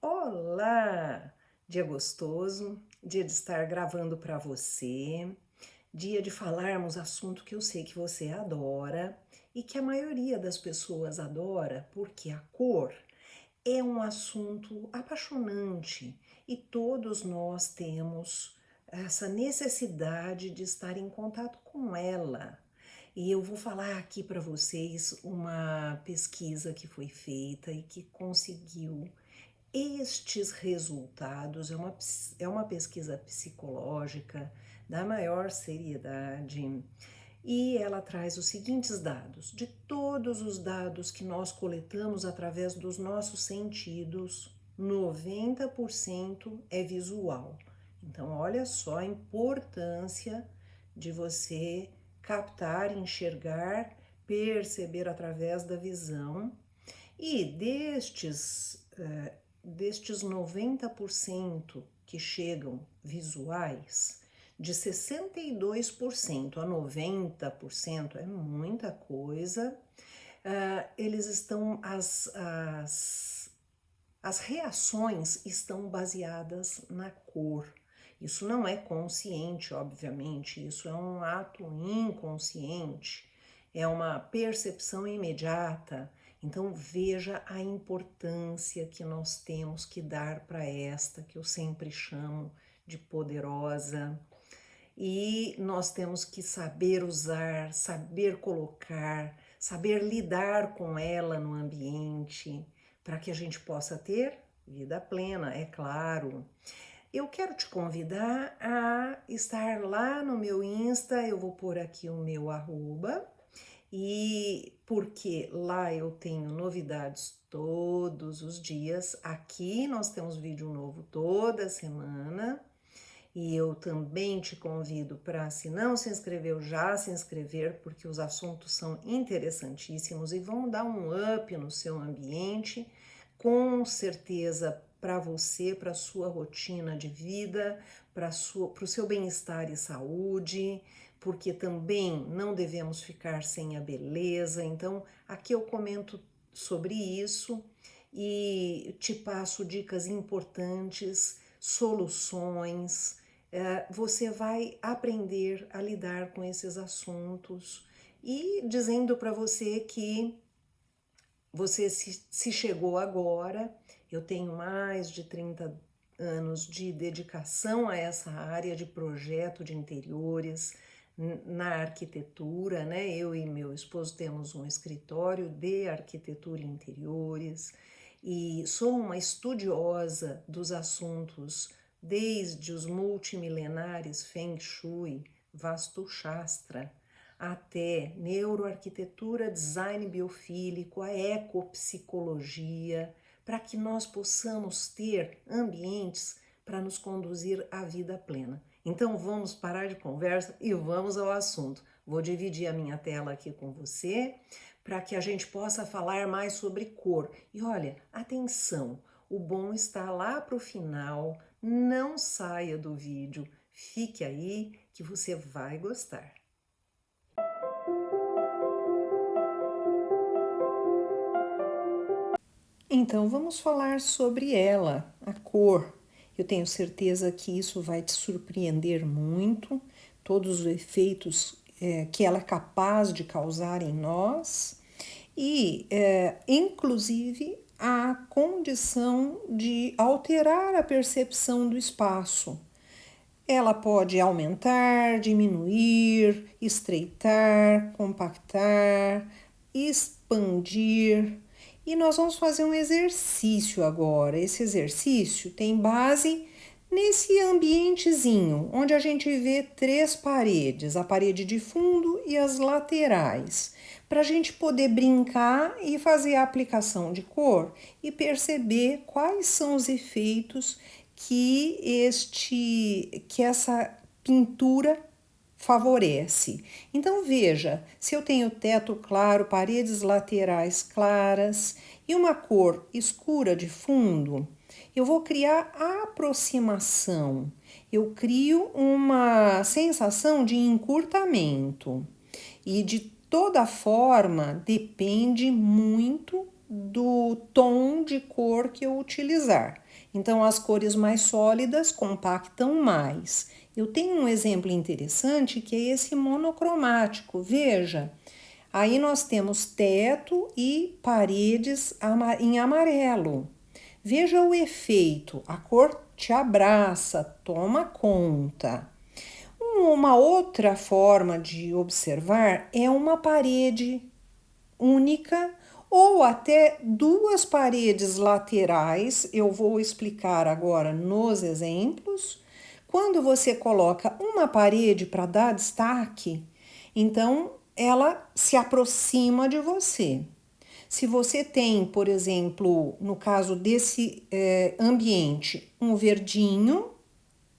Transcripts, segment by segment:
Olá! Dia gostoso, dia de estar gravando para você, dia de falarmos assunto que eu sei que você adora e que a maioria das pessoas adora, porque a cor é um assunto apaixonante e todos nós temos essa necessidade de estar em contato com ela. E eu vou falar aqui para vocês uma pesquisa que foi feita e que conseguiu estes resultados. É uma pesquisa psicológica da maior seriedade e ela traz os seguintes dados: de todos os dados que nós coletamos através dos nossos sentidos, 90% é visual. Então, olha só a importância de você captar, enxergar, perceber através da visão. E destes 90% que chegam visuais, de 62% a 90% é muita coisa. Eles estão, as reações estão baseadas na cor. Isso não é consciente, obviamente, isso é um ato inconsciente, é uma percepção imediata. Então veja a importância que nós temos que dar para esta, que eu sempre chamo de poderosa. E nós temos que saber usar, saber colocar, saber lidar com ela no ambiente, para que a gente possa ter vida plena, é claro. Eu quero te convidar a estar lá no meu Insta, eu vou pôr aqui o meu arroba, e porque lá eu tenho novidades todos os dias. Aqui nós temos vídeo novo toda semana. E eu também te convido para, se não se inscreveu, já se inscrever, porque os assuntos são interessantíssimos e vão dar um up no seu ambiente, com certeza para você, para a sua rotina de vida, para o seu bem-estar e saúde, porque também não devemos ficar sem a beleza. Então, aqui eu comento sobre isso e te passo dicas importantes, soluções. Você vai aprender a lidar com esses assuntos e dizendo para você que você se chegou agora. Eu tenho mais de 30 anos de dedicação a essa área de projeto de interiores na arquitetura, né? Eu e meu esposo temos um escritório de arquitetura e interiores e sou uma estudiosa dos assuntos desde os multimilenares Feng Shui, Vastu Shastra, até neuroarquitetura, design biofílico, a ecopsicologia, para que nós possamos ter ambientes para nos conduzir à vida plena. Então vamos parar de conversa e vamos ao assunto. Vou dividir a minha tela aqui com você para que a gente possa falar mais sobre cor. E olha, atenção, o bom está lá para o final, não saia do vídeo, fique aí que você vai gostar. Então vamos falar sobre ela, a cor. Eu tenho certeza que isso vai te surpreender muito, todos os efeitos que ela é capaz de causar em nós e, inclusive, a condição de alterar a percepção do espaço. Ela pode aumentar, diminuir, estreitar, compactar, expandir. E nós vamos fazer um exercício agora. Esse exercício tem base nesse ambientezinho, onde a gente vê 3 paredes, a parede de fundo e as laterais, para a gente poder brincar e fazer a aplicação de cor e perceber quais são os efeitos que essa pintura favorece. Então veja, se eu tenho teto claro, paredes laterais claras e uma cor escura de fundo, eu vou criar aproximação. Eu crio uma sensação de encurtamento. E de toda forma depende muito do tom de cor que eu utilizar. Então, as cores mais sólidas compactam mais. Eu tenho um exemplo interessante que é esse monocromático. Veja, aí nós temos teto e paredes em amarelo. Veja o efeito, a cor te abraça, toma conta. Uma outra forma de observar é uma parede única ou até duas paredes laterais. Eu vou explicar agora nos exemplos. Quando você coloca uma parede para dar destaque, então ela se aproxima de você. Se você tem, por exemplo, no caso desse ambiente, um verdinho,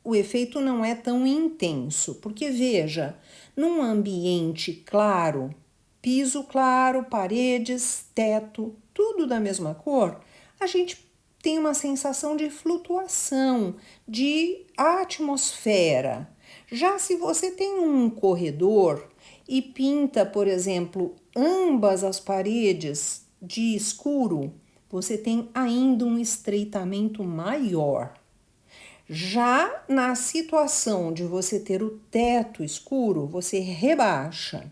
o efeito não é tão intenso, porque veja, num ambiente claro, piso claro, paredes, teto, tudo da mesma cor, a gente tem uma sensação de flutuação, de atmosfera. Já se você tem um corredor e pinta, por exemplo, ambas as paredes de escuro, você tem ainda um estreitamento maior. Já na situação de você ter o teto escuro, você rebaixa.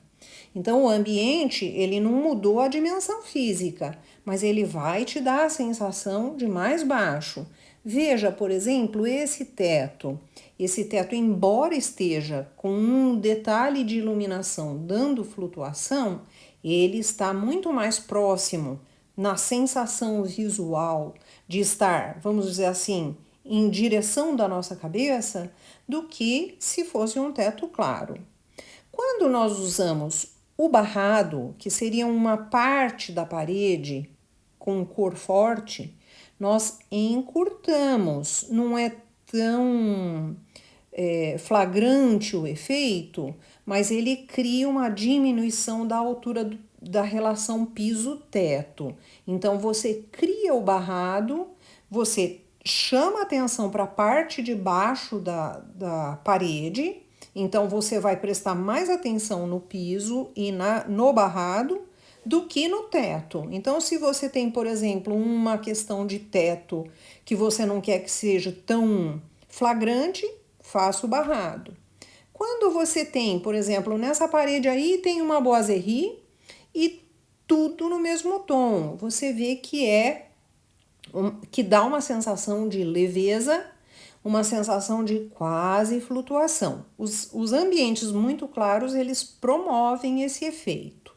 Então o ambiente, ele não mudou a dimensão física, mas ele vai te dar a sensação de mais baixo. Veja, por exemplo, esse teto. Esse teto, embora esteja com um detalhe de iluminação dando flutuação, ele está muito mais próximo na sensação visual de estar, vamos dizer assim, em direção da nossa cabeça do que se fosse um teto claro. Quando nós usamos o barrado, que seria uma parte da parede com cor forte, nós encurtamos, não é tão flagrante o efeito, mas ele cria uma diminuição da altura da relação piso-teto. Então você cria o barrado, você chama atenção para a parte de baixo da parede, então você vai prestar mais atenção no piso e no barrado do que no teto. Então, se você tem, por exemplo, uma questão de teto que você não quer que seja tão flagrante, faça o barrado. Quando você tem, por exemplo, nessa parede aí tem uma boiserie e tudo no mesmo tom, você vê que dá uma sensação de leveza, uma sensação de quase flutuação. Os ambientes muito claros, eles promovem esse efeito.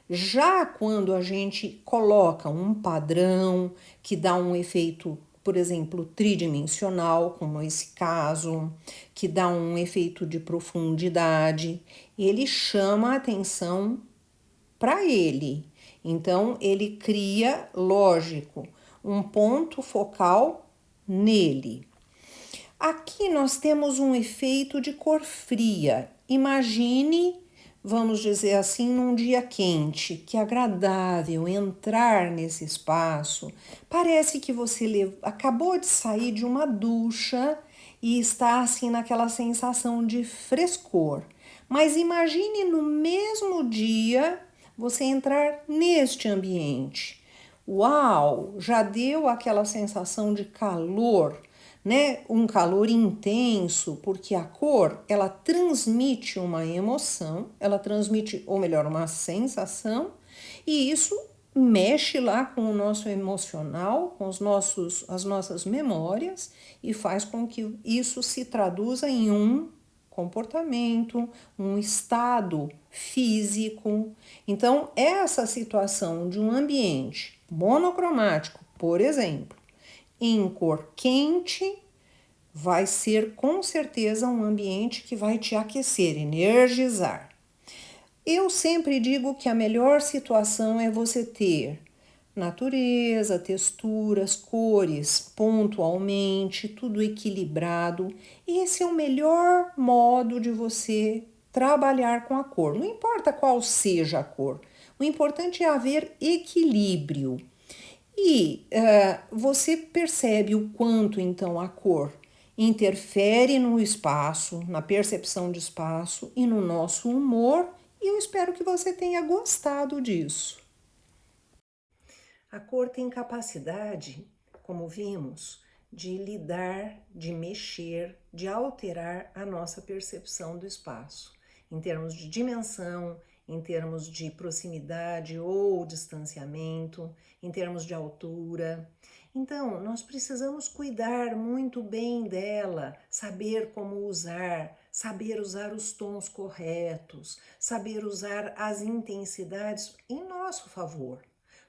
Já quando a gente coloca um padrão que dá um efeito, por exemplo, tridimensional, como esse caso, que dá um efeito de profundidade, ele chama a atenção para ele. Então, ele cria, lógico, um ponto focal nele. Aqui nós temos um efeito de cor fria. Imagine, vamos dizer assim, num dia quente, que agradável entrar nesse espaço. Parece que você acabou de sair de uma ducha e está assim naquela sensação de frescor. Mas imagine no mesmo dia você entrar neste ambiente. Uau, já deu aquela sensação de calor, né? Um calor intenso, porque a cor, ela transmite uma emoção, ela transmite, ou melhor, uma sensação, e isso mexe lá com o nosso emocional, com as nossas memórias e faz com que isso se traduza em um comportamento, um estado físico. Então, essa situação de um ambiente monocromático, por exemplo, em cor quente, vai ser com certeza um ambiente que vai te aquecer, energizar. Eu sempre digo que a melhor situação é você ter natureza, texturas, cores, pontualmente, tudo equilibrado. Esse é o melhor modo de você trabalhar com a cor. Não importa qual seja a cor, o importante é haver equilíbrio. E você percebe o quanto então a cor interfere no espaço, na percepção de espaço e no nosso humor, e eu espero que você tenha gostado disso. A cor tem capacidade, como vimos, de lidar, de mexer, de alterar a nossa percepção do espaço, em termos de dimensão, em termos de proximidade ou distanciamento, em termos de altura. Então, nós precisamos cuidar muito bem dela, saber como usar, saber usar os tons corretos, saber usar as intensidades em nosso favor.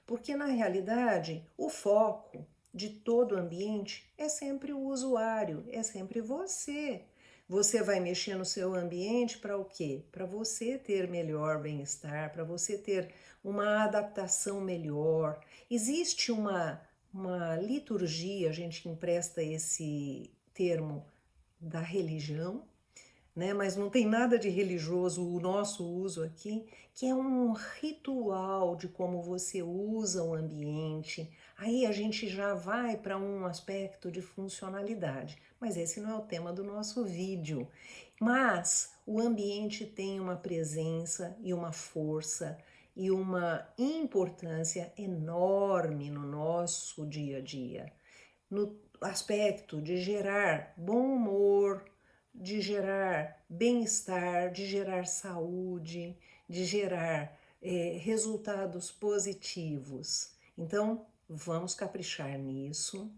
Porque, na realidade, o foco de todo o ambiente é sempre o usuário, é sempre você. Você vai mexer no seu ambiente para o quê? Para você ter melhor bem-estar, para você ter uma adaptação melhor. Existe uma liturgia, a gente empresta esse termo da religião, né? Mas não tem nada de religioso o nosso uso aqui, que é um ritual de como você usa o ambiente. Aí a gente já vai para um aspecto de funcionalidade, mas esse não é o tema do nosso vídeo. Mas o ambiente tem uma presença e uma força e uma importância enorme no nosso dia a dia, no aspecto de gerar bom humor, de gerar bem-estar, de gerar saúde, de gerar resultados positivos. Então, vamos caprichar nisso.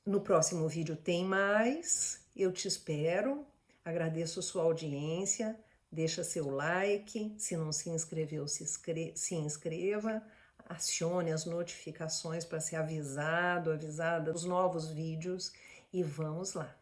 No próximo vídeo tem mais. Eu te espero. Agradeço sua audiência. Deixa seu like. Se não se inscreveu, se inscreva. Acione as notificações para ser avisada dos novos vídeos. E vamos lá.